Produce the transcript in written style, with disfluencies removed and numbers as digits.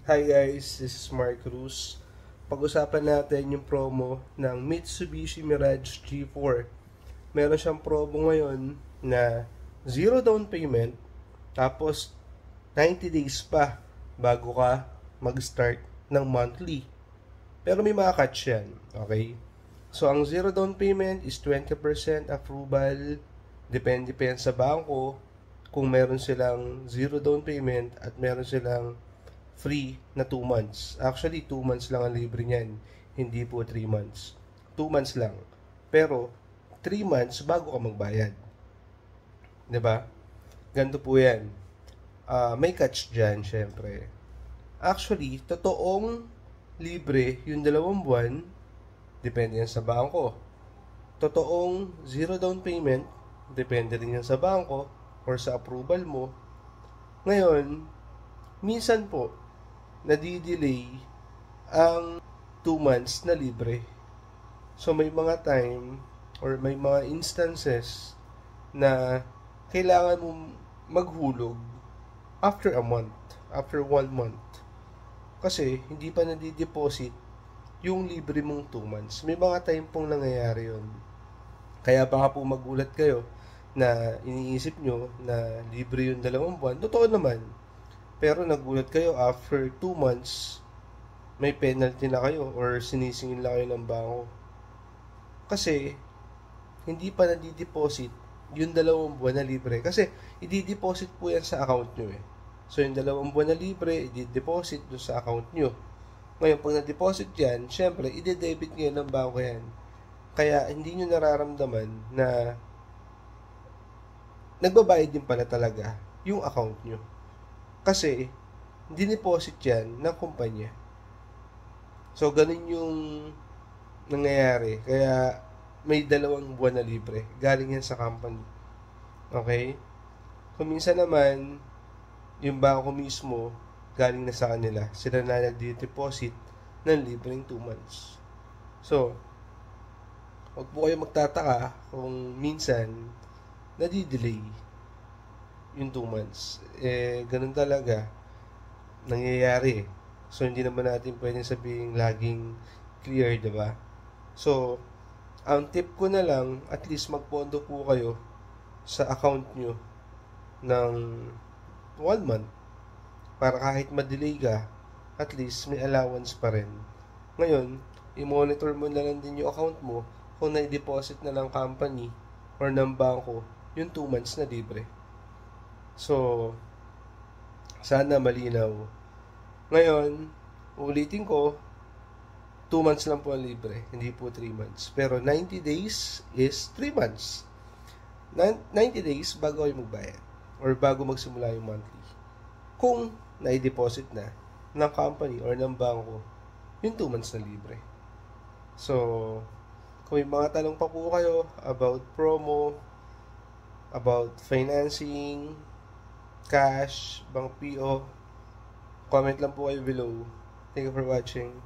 Hi guys, this is Mark Cruz. Pag-usapan natin yung promo ng Mitsubishi Mirage G4. Meron siyang promo ngayon na zero down payment, tapos 90 days pa bago ka mag-start ng monthly. Pero may mga catch yan, okay? So, ang zero down payment is 20% approval. Depende pa yan sa bangko kung meron silang zero down payment at meron silang free na 2 months. Actually, 2 months lang ang libre niyan. Hindi po 3 months. 2 months lang. Pero, 3 months bago ka magbayad. 'Di ba? Ganito po yan. May catch dyan, syempre. Actually, totoong libre yung 2 buwan. Depende yan sa bangko. Totoong zero down payment. Depende rin yan sa bangko or sa approval mo. Ngayon, minsan po, nadidelay ang 2 months na libre. So, may mga time or may mga instances na kailangan mo maghulog after a month, after 1 month. Kasi, hindi pa nadideposit yung libre mong 2 months. May mga time pong nangyayari yun. Kaya baka po magulat kayo na iniisip nyo na libre yung 2 buwan. Totoo naman. Pero nagulat kayo after 2 months, may penalty na kayo or sinisingil na kayo ng bangko. Kasi, hindi pa nadideposit yung 2 buwan na libre. Kasi, i-deposit po yan sa account nyo eh. So, yung 2 buwan na libre, i-deposit doon sa account nyo. Ngayon, pag na-deposit yan, syempre, i-debit ngayon ng bangko yan. Kaya, hindi nyo nararamdaman na nagbabayad din pala talaga yung account nyo. Kasi, dineposit yan ng kumpanya. So, ganun yung nangyayari. Kaya, may 2 buwan na libre. Galing yan sa company. Okay? Kung minsan naman, yung bangko mismo, galing na sa kanila. Sila na nag-deposit ng libreng 2 months. So, huwag po kayo magtataka kung minsan, nadidelay yung 2 months. Ganun talaga nangyayari. So, hindi naman natin pwedeng sabihin laging clear, diba? So, ang tip ko na lang, at least magpondo po kayo sa account nyo ng 1 month. Para kahit madelay ka, at least may allowance pa rin. Ngayon, i-monitor mo na lang din yung account mo kung na-deposit na ng company or ng bangko yung 2 months na libre. So, sana malinaw. Ngayon, ulitin ko, 2 months lang po ang libre, hindi po 3 months. Pero 90 days is 3 months. 90 days bago kayo magbayad or bago magsimula yung monthly. Kung na-deposit na ng company or ng bangko, yung 2 months na libre. So, kung may mga tanong pa po kayo about promo, about financing, cash, bank PO, comment lang po kayo below. Thank you for watching.